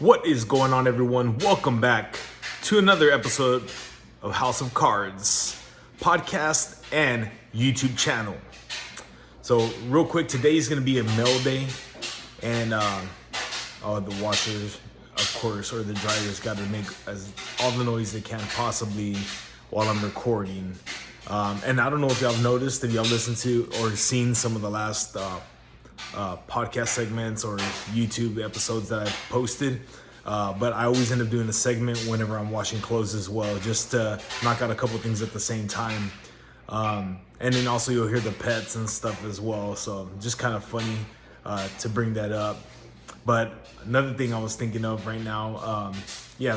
What is going on, everyone? Welcome back to another episode of House of Cards podcast and YouTube channel. So real quick, today is going to be a mail day, and the washers, of course, or the dryers got to make all the noise they can possibly while I'm recording. And I don't know if y'all noticed, if y'all listened to or seen some of the last podcast segments or YouTube episodes that I've posted. But I always end up doing a segment whenever I'm washing clothes as well, just to knock out a couple things at the same time. And then also you'll hear the pets and stuff as well. So just kind of funny to bring that up. But another thing I was thinking of right now,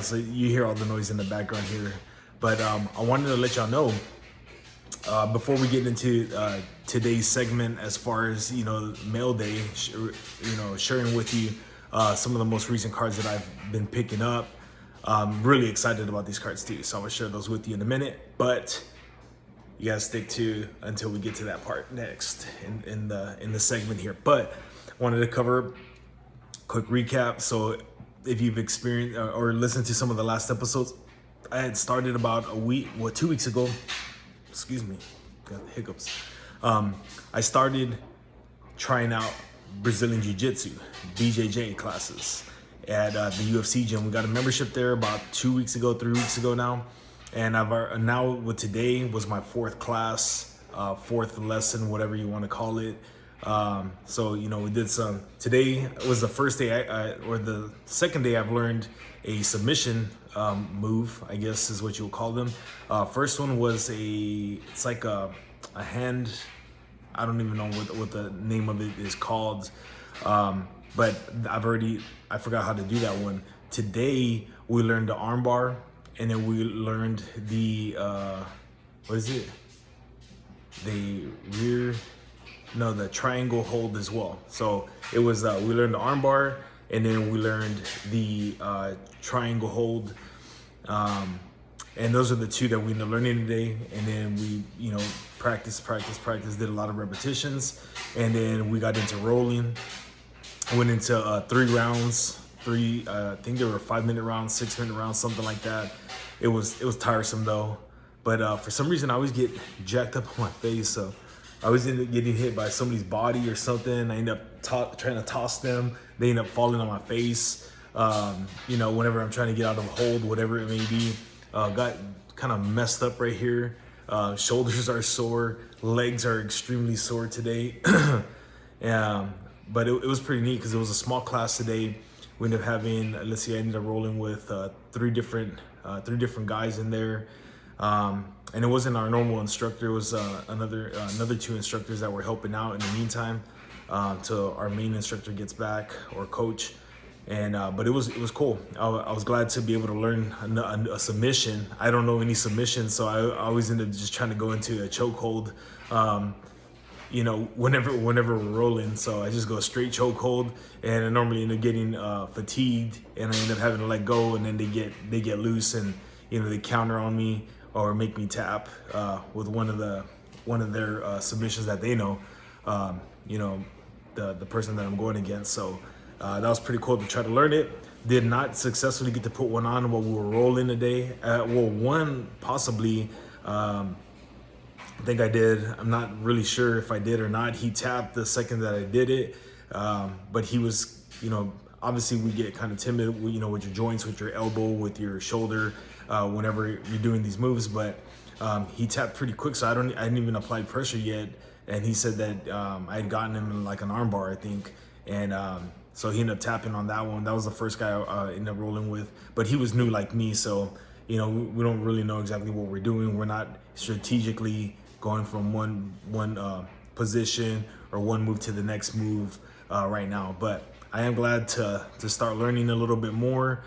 so you hear all the noise in the background here. But I wanted to let y'all know, before we get into today's segment, as far as, mail day, sharing with you some of the most recent cards that I've been picking up. I'm really excited about these cards too, so I'm gonna share those with you in a minute. But you gotta stick to until we get to that part next in the segment here. But I wanted to cover a quick recap. So if you've experienced or listened to some of the last episodes, I had started about 2 weeks ago. Excuse me, got the hiccups. I started trying out Brazilian Jiu-Jitsu, BJJ classes at the UFC gym. We got a membership there about 3 weeks ago now. And now with today was my fourth class, fourth lesson, whatever you want to call it. So, we did today was the first day or the second day I've learned a submission move, I guess is what you'll call them. First one was it's like a hand, I don't even know what the name of it is called. But I forgot how to do that one. Today we learned the arm bar, and then we learned the, the triangle hold as well. So it was, we learned the arm bar, and then we learned the triangle hold. And those are the two that we ended up learning today. And then we, practice, did a lot of repetitions. And then we got into rolling, went into 3 rounds, I think there were 5-minute rounds, 6-minute rounds, something like that. It was tiresome though. But for some reason I always get jacked up on my face. So I always end up getting hit by somebody's body or something. I end up trying to toss them. They end up falling on my face. Whenever I'm trying to get out of a hold, whatever it may be. Got kind of messed up right here. Shoulders are sore. Legs are extremely sore today. But it was pretty neat because it was a small class today. We ended up having, I ended up rolling with 3 different guys in there. And it wasn't our normal instructor. It was another 2 instructors that were helping out in the meantime till our main instructor gets back, or coach. And but it was cool. I was glad to be able to learn a submission. I don't know any submissions, so I always end up just trying to go into a chokehold. Whenever we're rolling, so I just go straight chokehold, and I normally end up getting fatigued, and I end up having to let go, and then they get loose, and they counter on me or make me tap with one of their submissions that they know. The person that I'm going against. So that was pretty cool to try to learn it. Did not successfully get to put one on while we were rolling today. One possibly. I think I did. I'm not really sure if I did or not. He tapped the second that I did it. But he was, obviously we get kind of timid, with your joints, with your elbow, with your shoulder, whenever you're doing these moves. But he tapped pretty quick, so I didn't even apply pressure yet. And he said that I had gotten him in like an arm bar, I think. And so he ended up tapping on that one. That was the first guy I ended up rolling with. But he was new like me, so, we don't really know exactly what we're doing. We're not strategically going from one position or one move to the next move right now. But I am glad to start learning a little bit more,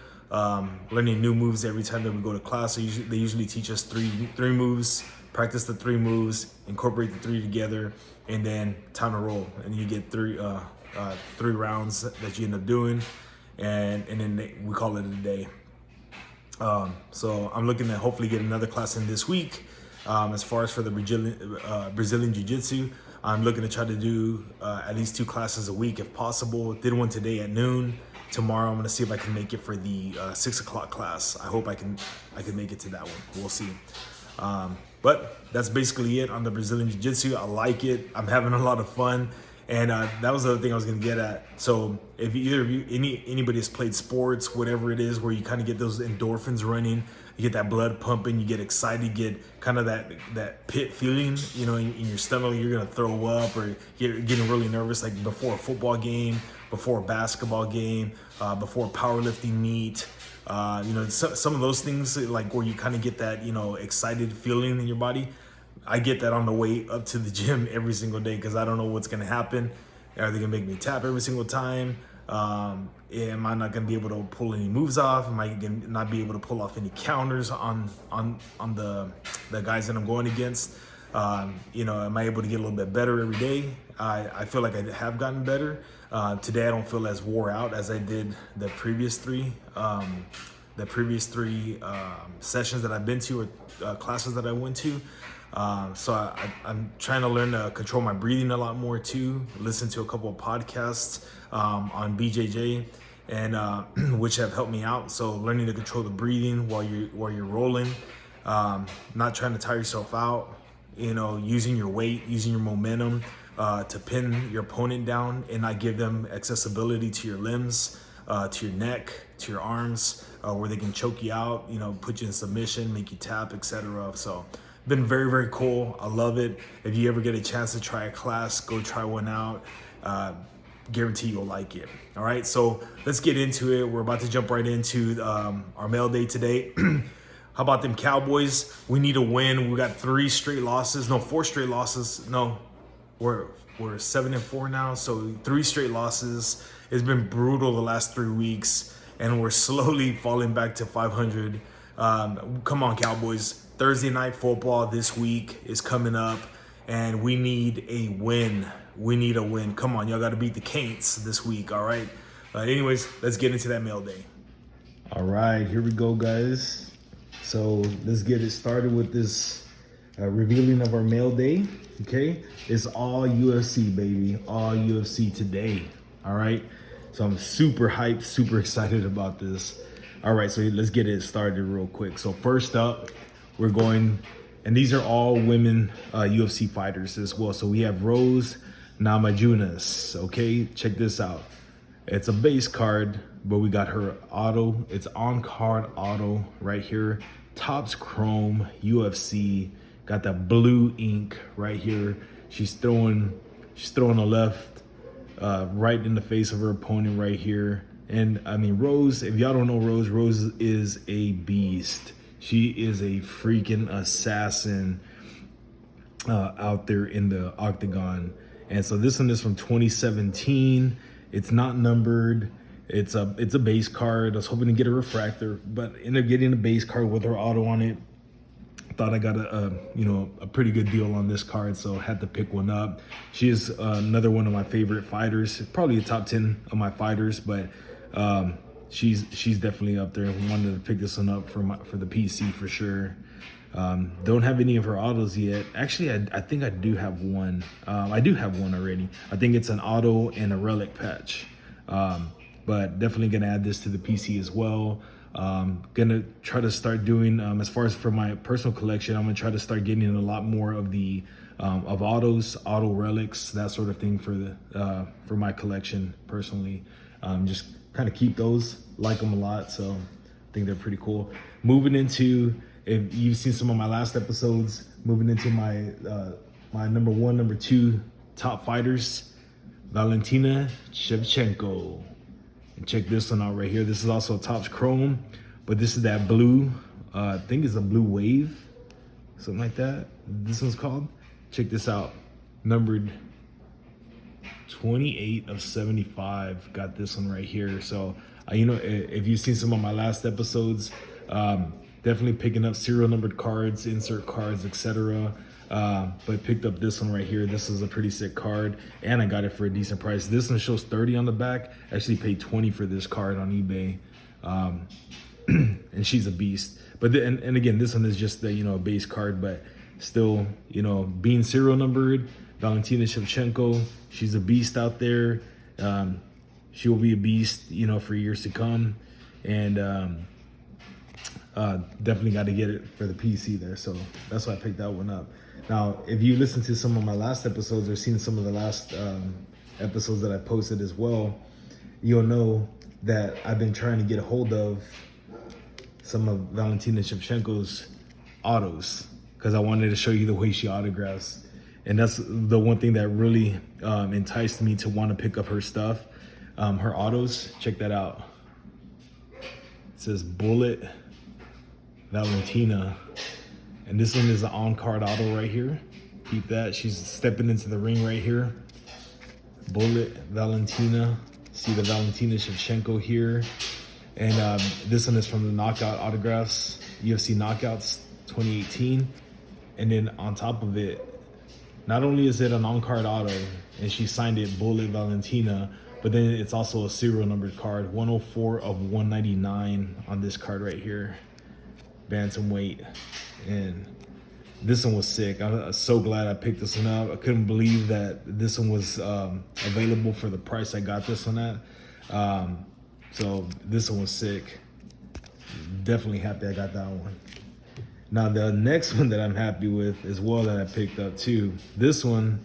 learning new moves every time that we go to class. So they usually teach us three moves, practice the 3 moves, incorporate the 3 together, and then time to roll. And you get 3 rounds that you end up doing, and then we call it a day. So I'm looking to hopefully get another class in this week. As far as for the Brazilian Jiu-Jitsu, I'm looking to try to do at least 2 classes a week if possible. Did one today at noon. Tomorrow I'm gonna see if I can make it for the 6 o'clock class. I hope I can make it to that one. We'll see. But that's basically it on the Brazilian Jiu-Jitsu. I like it. I'm having a lot of fun. And that was the other thing I was gonna get at. So if either of you, anybody has played sports, whatever it is, where you kind of get those endorphins running, you get that blood pumping, you get excited, you get kind of that pit feeling, you know, in your stomach, you're gonna throw up, or you're getting really nervous, like before a football game, before a basketball game, before a powerlifting meet. You know, some of those things, like where you kind of get that, you know, excited feeling in your body. I get that on the way up to the gym every single day because I don't know what's gonna happen. Are they gonna make me tap every single time? Am I not gonna be able to pull any moves off? Am I gonna not be able to pull off any counters on the guys that I'm going against? You know, am I able to get a little bit better every day? I feel like I have gotten better. Today I don't feel as wore out as I did the previous three sessions that I've been to, or classes that I went to. So I'm trying to learn to control my breathing a lot more too. Listen to a couple of podcasts on BJJ, and which have helped me out. So learning to control the breathing while you're rolling, not trying to tire yourself out. You know, using your weight, using your momentum to pin your opponent down and not give them accessibility to your limbs, to your neck, to your arms, where they can choke you out. You know, put you in submission, make you tap, etc. So. Been very, very cool. I love it. If you ever get a chance to try a class, go try one out. Guarantee you'll like it. All right, so let's get into it. We're about to jump right into our mail day today. How about them Cowboys? We need a win. We got 4 straight losses. No, we're 7-4 now. So 3 straight losses. It's been brutal the last 3 weeks, and we're slowly falling back to 500. Come on, Cowboys. Thursday night football this week is coming up, and we need a win. We need a win. Come on, y'all got to beat the Canes this week, all right? Anyways, let's get into that mail day. All right, here we go, guys. So let's get it started with this revealing of our mail day, okay? It's all UFC, baby. All UFC today, all right? So I'm super hyped, super excited about this. All right, so let's get it started real quick. So first up, we're going, and these are all women UFC fighters as well. So we have Rose Namajunas, okay? Check this out. It's a base card, but we got her auto. It's on card auto right here. Topps Chrome UFC. Got that blue ink right here. She's throwing a left right in the face of her opponent right here. And I mean, Rose, if y'all don't know Rose, Rose is a beast. She is a freaking assassin out there in the octagon. And so this one is from 2017. It's not numbered. It's a base card. I was hoping to get a refractor, but ended up getting a base card with her auto on it. Thought I got a pretty good deal on this card, so had to pick one up. She is another one of my favorite fighters, probably a top 10 of my fighters, but she's definitely up there. Wanted to pick this one up for the PC for sure. Don't have any of her autos yet. Actually, I think I do have one. I do have one already. I think it's an auto and a relic patch. But definitely gonna add this to the PC as well. Gonna try to start doing, as far as for my personal collection, I'm gonna try to start getting a lot more of the of autos, auto relics, that sort of thing for my collection personally. Just kind of keep those, like them a lot, so I think they're pretty cool. Moving into, if you've seen some of my last episodes, moving into my my number 1, number 2 top fighters, Valentina Shevchenko. And check this one out right here. This is also a Topps Chrome, but this is that blue, I think it's a blue wave, something like that. This one's called. Check this out. Numbered 28 of 75. Got this one right here. So, if you've seen some of my last episodes, definitely picking up serial numbered cards, insert cards, etc. But picked up this one right here. This is a pretty sick card, and I got it for a decent price. This one shows 30 on the back. Actually paid 20 for this card on eBay, and she's a beast. But and again, this one is just the a base card, but still, you know, being serial numbered. Valentina Shevchenko, she's a beast out there. She will be a beast, you know, for years to come. And definitely got to get it for the PC there. So that's why I picked that one up. Now, if you listen to some of my last episodes or seen some of the last episodes that I posted as well, you'll know that I've been trying to get a hold of some of Valentina Shevchenko's autos because I wanted to show you the way she autographs. And that's the one thing that really enticed me to want to pick up her stuff. Her autos, check that out. It says Bullet Valentina. And this one is an on-card auto right here. Keep that. She's stepping into the ring right here. Bullet Valentina. See the Valentina Shevchenko here. And this one is from the Knockout Autographs, UFC Knockouts 2018. And then on top of it, not only is it an on-card auto, and she signed it Bullet Valentina, but then it's also a serial numbered card, 104 of 199 on this card right here, bantamweight. And this one was sick. I'm so glad I picked this one up. I couldn't believe that this one was available for the price I got this one at. So this one was sick. Definitely happy I got that one. Now the next one that I'm happy with as well that I picked up too. This one,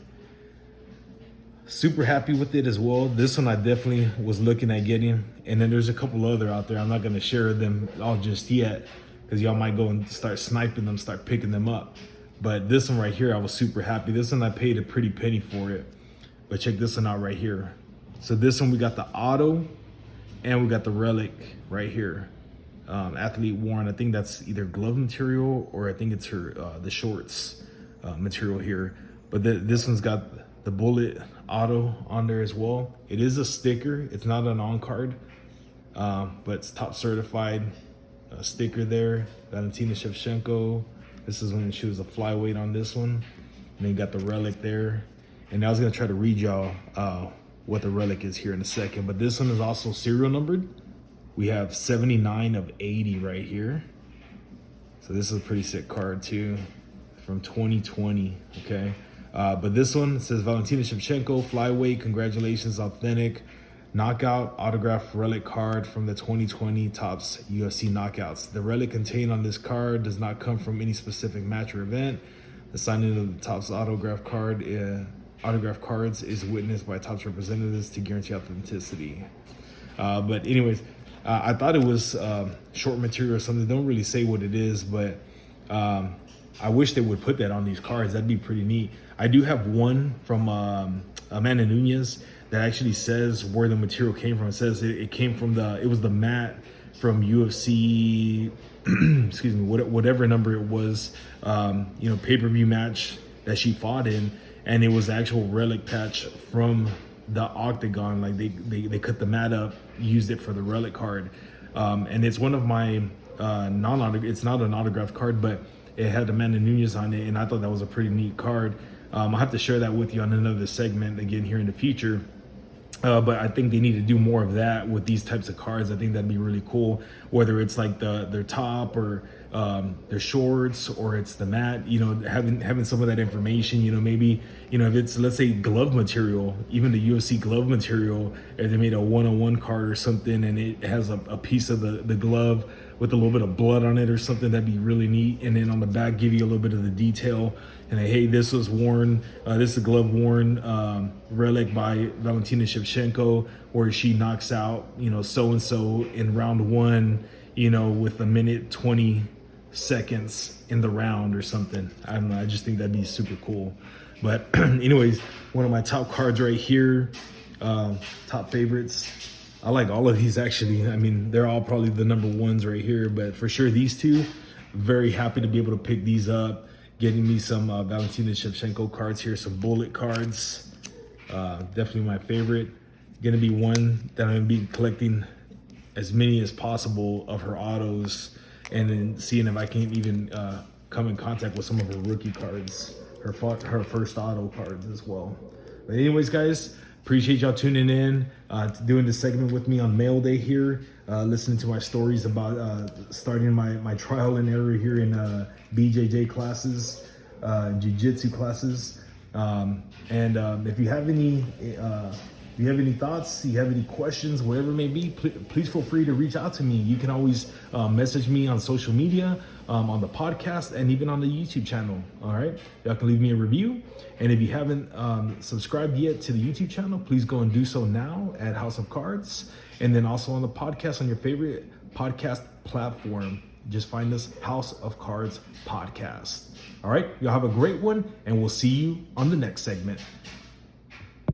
super happy with it as well. This one I definitely was looking at getting. And then there's a couple other out there. I'm not gonna share them all just yet because y'all might go and start sniping them, start picking them up. But this one right here, I was super happy. This one I paid a pretty penny for it. But check this one out right here. So this one we got the auto and we got the relic right here. Athlete worn. I think that's either glove material or I think it's her the shorts material here. But this one's got the Bullet auto on there as well. It is a sticker. It's not an on card, but it's top certified sticker there. Valentina Shevchenko. This is when she was a flyweight on this one. And then you got the relic there. And I was gonna try to read y'all what the relic is here in a second. But this one is also serial numbered. We have 79 of 80 right here. So this is a pretty sick card too, from 2020, okay? But this one says Valentina Shevchenko, flyweight, congratulations, authentic, knockout, autograph relic card from the 2020 Topps UFC Knockouts. The relic contained on this card does not come from any specific match or event. The signing of the Topps autograph cards is witnessed by Topps representatives to guarantee authenticity. But anyways, I thought it was short material or something. They don't really say what it is, but I wish they would put that on these cards. That'd be pretty neat. I do have one from Amanda Nunez that actually says where the material came from. It says it came from it was the mat from UFC, excuse me, whatever number it was, pay-per-view match that she fought in. And it was the actual relic patch from the octagon. Like they cut the mat up, used it for the relic card. And it's one of my it's not an autographed card, but it had Amanda Nunez on it, and I thought that was a pretty neat card. I'll have to share that with you on another segment again here in the future. But I think they need to do more of that with these types of cards. I think that'd be really cool, whether it's like their top or their shorts, or it's the mat, having some of that information, maybe, if it's, let's say, glove material, even the UFC glove material, if they made a one-on-one card or something and it has a piece of the glove with a little bit of blood on it or something, that'd be really neat. And then on the back, give you a little bit of the detail. And hey, this was worn, this is a glove worn relic by Valentina Shevchenko, where she knocks out, so-and-so in round one, with a minute 20 seconds in the round or something. I don't know, I just think that'd be super cool. But anyways, one of my top cards right here, top favorites. I like all of these actually. I mean, they're all probably the number ones right here, but for sure these two, very happy to be able to pick these up. Getting me some Valentina Shevchenko cards here, some Bullet cards. Definitely my favorite. Gonna be one that I'm gonna be collecting as many as possible of her autos, and then seeing if I can even come in contact with some of her rookie cards, her first auto cards as well. But anyways, guys, appreciate y'all tuning in, doing this segment with me on mail day here, listening to my stories about starting my trial and error here in BJJ classes. jiu-jitsu classes. If you have any thoughts, you have any questions, whatever it may be, please feel free to reach out to me. You can always message me on social media, on the podcast, and even on the YouTube channel. All right, y'all can leave me a review. And if you haven't subscribed yet to the YouTube channel, please go and do so now at House of Cards. And then also on the podcast, on your favorite podcast platform, just find us House of Cards Podcast. All right, y'all have a great one, and we'll see you on the next segment.